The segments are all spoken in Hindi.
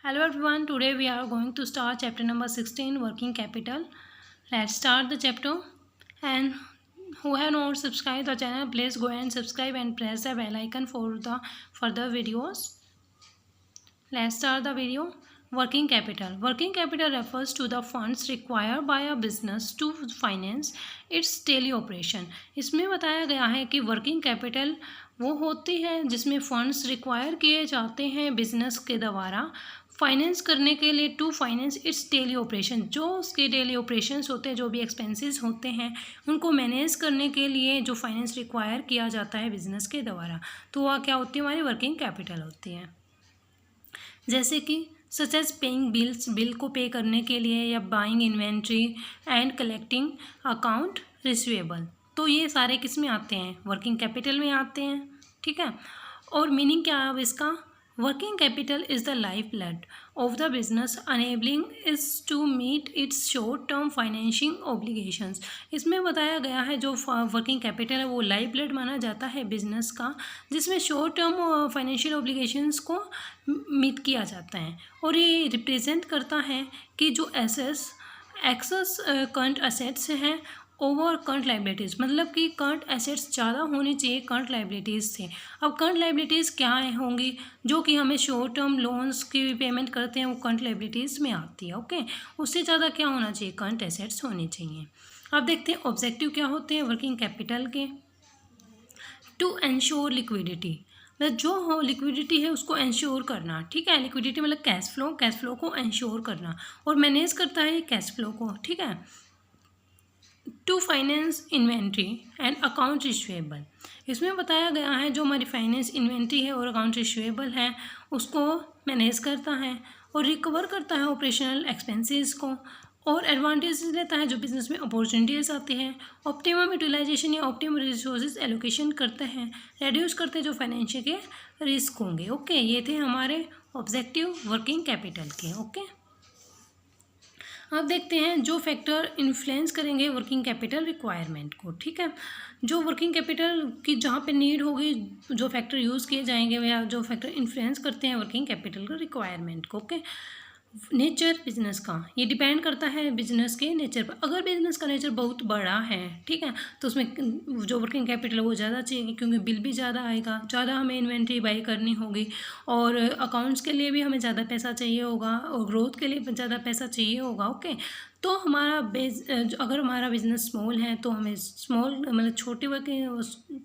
Hello everyone, today we are going to start chapter number 16 working capital. Let's start the chapter, and who have not subscribed the channel, please go and subscribe and press the bell icon for the further videos. Let's start the video. Working capital. Working capital refers to the funds required by a business to finance its daily operation. इसमें बताया गया है कि वर्किंग कैपिटल वो होती है जिसमें फंड्स रिक्वायर किए जाते हैं बिजनेस के द्वारा फाइनेंस करने के लिए to finance its daily operation. जो उसके डेली ऑपरेशंस होते हैं, जो भी एक्सपेंसेस होते हैं, उनको मैनेज करने के लिए जो फाइनेंस रिक्वायर किया जाता है बिजनेस के द्वारा, तो वह क्या होती है, हमारी वर्किंग कैपिटल होती है। जैसे कि such as paying bills, bill को पे करने के लिए, या buying inventory and collecting account receivable, तो ये सारे किस में आते हैं, वर्किंग कैपिटल में आते हैं। ठीक है। और मीनिंग क्या है अब इसका, working capital is the life blood of the business enabling is to meet its short term financing obligations. इसमें बताया गया है जो वर्किंग कैपिटल है वो लाइफ ब्लड माना जाता है बिजनेस का, जिसमें शॉर्ट टर्म फाइनेंशियल ऑब्लिगेशंस को मीट किया जाता है। और ये रिप्रेजेंट करता है कि जो एक्सेस करंट एसेट्स हैं ओवर करंट लाइबिलिटीज़, मतलब कि करंट एसेट्स ज़्यादा होनी चाहिए करंट लाइबिलिटीज़ से। अब करंट लाइबिलिटीज़ क्या होंगी, जो कि हमें शॉर्ट टर्म लोन्स की पेमेंट करते हैं, वो करंट लाइबिलिटीज़ में आती है। ओके, उससे ज़्यादा क्या होना चाहिए, करंट एसेट्स होनी चाहिए। अब देखते हैं ऑब्जेक्टिव क्या होते हैं वर्किंग कैपिटल के। टू एंश्योर लिक्विडिटी, मतलब जो हो लिक्विडिटी है उसको एंश्योर करना। ठीक है, लिक्विडिटी मतलब कैश फ्लो को एंश्योर करना, और मैनेज करता है कैश फ्लो को। ठीक है। To finance inventory and account receivable, इसमें बताया गया है जो हमारी फाइनेंस इन्वेंट्री है और अकाउंट रिसीवेबल है उसको मैनेज करता है, और रिकवर करता है ऑपरेशनल एक्सपेंसेस को, और एडवांटेज लेता है जो बिजनेस में अपॉर्चुनिटीज़ आती हैं। ऑप्टिमम यूटिलाइजेशन या ऑप्टिमम रिसोर्सेज एलोकेशन करते हैं, रेड्यूस करते हैं जो फाइनेंशियल के रिस्क होंगे। ओके, ये थे हमारे ऑब्जेक्टिव वर्किंग कैपिटल के। ओके, अब देखते हैं जो फैक्टर इन्फ्लुएंस करेंगे वर्किंग कैपिटल रिक्वायरमेंट को। ठीक है, जो वर्किंग कैपिटल की जहाँ पे नीड होगी, जो फैक्टर यूज़ किए जाएंगे या जो फैक्टर इन्फ्लुएंस करते हैं वर्किंग कैपिटल का रिक्वायरमेंट को। ओके, नेचर बिजनेस का, ये डिपेंड करता है बिजनेस के नेचर पर। अगर बिजनेस का नेचर बहुत बड़ा है, ठीक है, तो उसमें जो वर्किंग कैपिटल है वो ज़्यादा चाहिए, क्योंकि बिल भी ज़्यादा आएगा, ज़्यादा हमें इन्वेंट्री बाई करनी होगी, और अकाउंट्स के लिए भी हमें ज़्यादा पैसा चाहिए होगा, और ग्रोथ के लिए ज़्यादा पैसा चाहिए होगा। ओके, तो हमारा अगर हमारा बिजनेस स्मॉल है तो हमें स्मॉल मतलब छोटी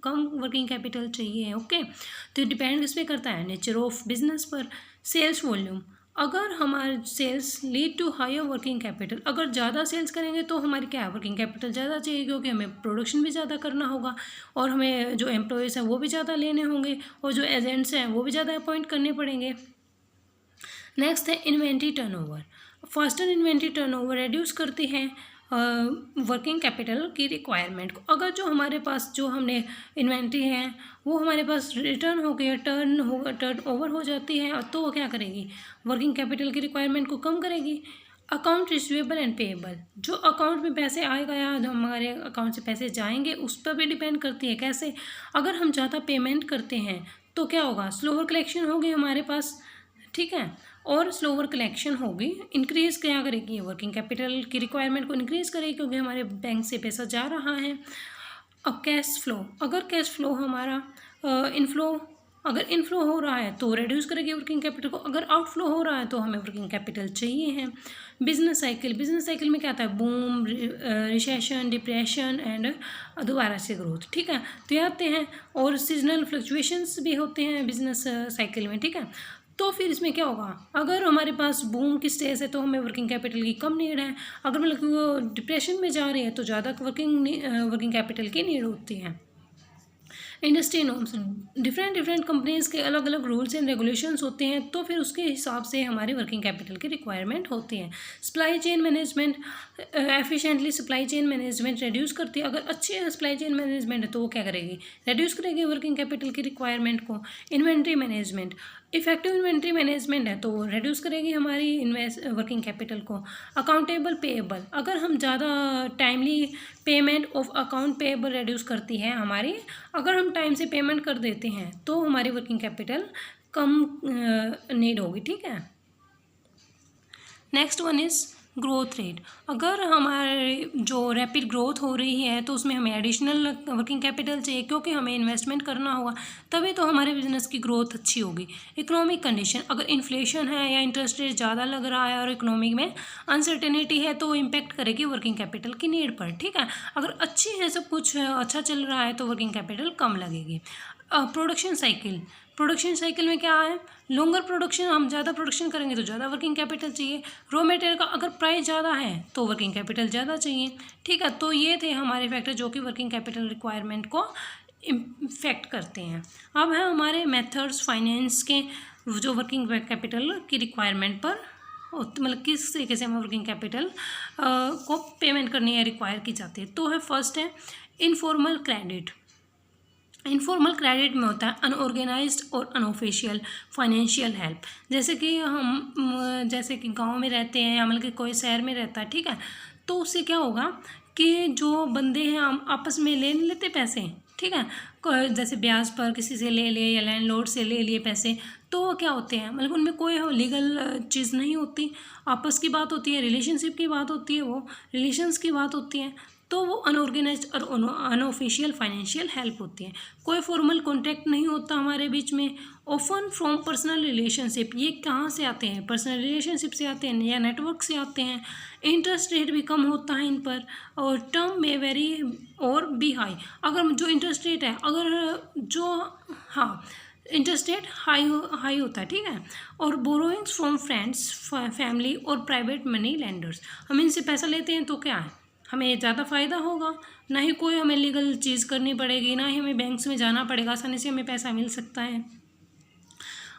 कम वर्किंग कैपिटल चाहिए। ओके, तो डिपेंड किस पे करता है, नेचर ऑफ बिजनेस पर। सेल्स वॉल्यूम, अगर हमारे sales lead to higher working capital, अगर ज़्यादा सेल्स करेंगे तो हमारी क्या है, वर्किंग कैपिटल ज़्यादा चाहिए, क्योंकि हमें प्रोडक्शन भी ज़्यादा करना होगा, और हमें जो एम्प्लॉयज़ हैं वो भी ज़्यादा लेने होंगे, और जो एजेंट्स हैं वो भी ज़्यादा अपॉइंट करने पड़ेंगे। नेक्स्ट है inventory turnover. Faster inventory turnover reduce करती है वर्किंग कैपिटल की रिक्वायरमेंट को। अगर जो हमारे पास जो हमने इन्वेंट्री है वो हमारे पास टर्न ओवर हो जाती है, तो वो क्या करेगी, वर्किंग कैपिटल की रिक्वायरमेंट को कम करेगी। अकाउंट रिसीवेबल एंड पेएबल, जो अकाउंट में पैसे आएगा या जो हमारे अकाउंट से पैसे जाएंगे उस पर भी डिपेंड करती है। कैसे, अगर हम ज़्यादा पेमेंट करते हैं तो क्या होगा, स्लोअर कलेक्शन होगी हमारे पास। ठीक है, और स्लोअर कलेक्शन होगी, इंक्रीज क्या करेगी, वर्किंग कैपिटल की रिक्वायरमेंट को इंक्रीज करेगी, क्योंकि हमारे बैंक से पैसा जा रहा है। अब कैश फ्लो, अगर कैश फ्लो हमारा अगर इनफ्लो हो रहा है तो रिड्यूस करेगी वर्किंग कैपिटल को, अगर आउटफ्लो हो रहा है तो हमें वर्किंग कैपिटल चाहिए है। बिजनेस साइकिल में क्या आता है, बूम, रिसेशन, डिप्रेशन एंड दोबारा से ग्रोथ। ठीक है, तो ये आते हैं, और सीजनल फ्लक्चुएशंस भी होते हैं बिजनेस साइकिल में। ठीक है, तो फिर इसमें क्या होगा, अगर हमारे पास बूम की स्टेज है तो हमें वर्किंग कैपिटल की कम नीड है, अगर मतलब वो डिप्रेशन में जा रही है तो ज़्यादा वर्किंग कैपिटल की नीड होती है। इंडस्ट्री नॉर्म्स, डिफरेंट कंपनीज़ के अलग अलग रूल्स एंड रेगुलेशंस होते हैं, तो फिर उसके हिसाब से हमारी वर्किंग कैपिटल की रिक्वायरमेंट होती है। Supply chain management, efficiently supply chain management reduce करती है। अगर अच्छी सप्लाई चेन मैनेजमेंट है तो वो क्या करेगी, रिड्यूस करेगी वर्किंग कैपिटल की रिक्वायरमेंट को। Inventory management, effective inventory management है तो वो रिड्यूस करेगी हमारी वर्किंग कैपिटल को। अकाउंटेबल पेएबल, अगर हम ज़्यादा timely payment of account payable reduce करती है हमारी, अगर हम टाइम से पेमेंट कर देते हैं तो हमारी वर्किंग कैपिटल कम नीड होगी। ठीक है, next one is growth rate. अगर हमारे जो रैपिड ग्रोथ हो रही है तो उसमें हमें एडिशनल वर्किंग कैपिटल चाहिए, क्योंकि हमें इन्वेस्टमेंट करना होगा, तभी तो हमारे बिजनेस की ग्रोथ अच्छी होगी। इकोनॉमिक कंडीशन, अगर इन्फ्लेशन है या इंटरेस्ट रेट ज़्यादा लग रहा है और इकोनॉमिक में अनसर्टेनिटी है तो वो इम्पेक्ट करेगी वर्किंग कैपिटल की नीड पर, ठीक है। अगर अच्छी है, सब कुछ अच्छा चल रहा है तो वर्किंग कैपिटल कम लगेगी। प्रोडक्शन साइकिल, प्रोडक्शन साइकिल में क्या है, लॉन्गर प्रोडक्शन, हम ज़्यादा प्रोडक्शन करेंगे तो ज़्यादा वर्किंग कैपिटल चाहिए। रॉ मटेरियल का अगर प्राइस ज़्यादा है तो वर्किंग कैपिटल ज़्यादा चाहिए, ठीक है। तो ये थे हमारे फैक्टर जो कि वर्किंग कैपिटल रिक्वायरमेंट को इम्फेक्ट करते हैं। अब है हमारे मेथड्स फाइनेंस के जो वर्किंग कैपिटल की रिक्वायरमेंट पर, मतलब किस तरीके से हमें वर्किंग कैपिटल को पेमेंट करनी है, रिक्वायर की जाती है। तो है फर्स्ट है इनफॉर्मल क्रेडिट। इनफॉर्मल क्रेडिट में होता है अनऑर्गेनाइज्ड और अनऑफिशियल फाइनेंशियल हेल्प। जैसे कि जैसे कि गांव में रहते हैं या मतलब कि कोई शहर में रहता है, ठीक है, तो उससे क्या होगा कि जो बंदे हैं हम आपस में ले लेते पैसे, ठीक है, जैसे ब्याज पर किसी से ले लिए या लैंडलॉर्ड से ले लिए पैसे, तो वो क्या होते हैं, मतलब उनमें कोई लीगल चीज़ नहीं होती, आपस की बात होती है, रिलेशनशिप की बात होती है, वो रिलेशंस की बात होती है, तो वो अनऑर्गेनाइज्ड और अनऑफिशियल फाइनेंशियल हेल्प होती है। कोई फॉर्मल कॉन्टैक्ट नहीं होता हमारे बीच में। ऑफन फ्रॉम पर्सनल रिलेशनशिप, ये कहाँ से आते हैं, पर्सनल रिलेशनशिप से आते हैं या नेटवर्क से आते हैं। इंटरेस्ट रेट भी कम होता है इन पर, और टर्म में वेरी और बी हाई। अगर जो इंटरेस्ट रेट है, अगर जो हाँ इंटरेस्ट रेट हाई होता है, ठीक है। और बोरोइंग्स फ्रॉम फ्रेंड्स, फैमिली और प्राइवेट मनी लेंडर्स, हम इनसे पैसा लेते हैं तो क्या है, हमें ज़्यादा फ़ायदा होगा, ना ही कोई हमें लीगल चीज़ करनी पड़ेगी, ना ही हमें बैंक्स में जाना पड़ेगा, आसानी से हमें पैसा मिल सकता है।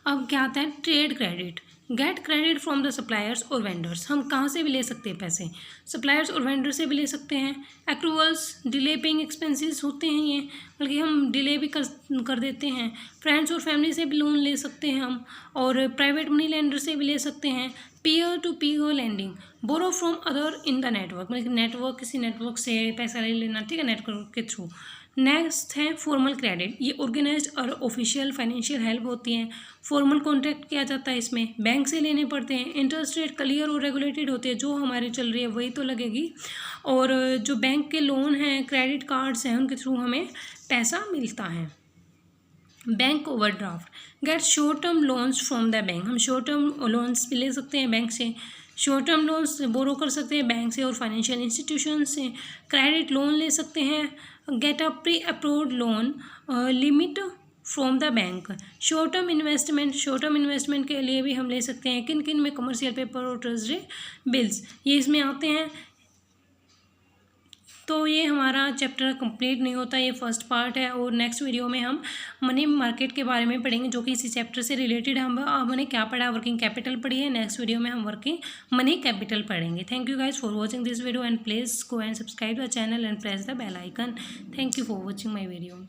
अब क्या आता है trade credit. Gate credit from the suppliers और वेंडर्स, हम कहाँ से भी ले सकते हैं पैसे, सप्लायर्स और वेंडर से भी ले सकते हैं। एक्रूवल्स, डिले पेइंग एक्सपेंसेस होते हैं ये, बल्कि हम डिले भी कर देते हैं। फ्रेंड्स और फैमिली से भी लोन ले सकते हैं हम, और प्राइवेट मनी लेंडर से भी ले सकते हैं। Peer to peer lending, borrow from other in the network, मतलब नेटवर्क, किसी नेटवर्क से पैसा ले लेना, ठीक है, नेटवर्क के थ्रू। नेक्स्ट है फॉर्मल क्रेडिट, ये ऑर्गेनाइज्ड और ऑफिशियल फाइनेंशियल हेल्प होती है। फॉर्मल कॉन्ट्रैक्ट किया जाता है, इसमें बैंक से लेने पड़ते हैं। इंटरेस्ट रेट क्लियर और रेगुलेटेड होती है, जो हमारी चल रही है वही तो लगेगी। और जो बैंक के लोन हैं, क्रेडिट कार्ड्स हैं, उनके थ्रू हमें पैसा मिलता है। Bank overdraft, get short term loans from the bank, हम शॉर्ट टर्म लोन्स भी ले सकते हैं बैंक से। शॉर्ट टर्म लोन्स बोरो कर सकते हैं बैंक से और फाइनेंशियल इंस्टीट्यूशन से। क्रेडिट लोन ले सकते हैं। Get a pre approved loan limit from the bank. Short term investment के लिए भी हम ले सकते हैं। किन किन में, कमर्शियल पेपर और ट्रेजरी बिल्स, ये इसमें आते हैं। तो ये हमारा चैप्टर कंप्लीट नहीं होता, ये फर्स्ट पार्ट है, और नेक्स्ट वीडियो में हम मनी मार्केट के बारे में पढ़ेंगे, जो कि इसी चैप्टर से रिलेटेड। हमने क्या पढ़ा, वर्किंग कैपिटल पढ़ी है। नेक्स्ट वीडियो में हम वर्किंग मनी कैपिटल पढ़ेंगे। Thank you guys for watching this video, and please go and subscribe the channel and press the bell icon. Thank you for watching my video.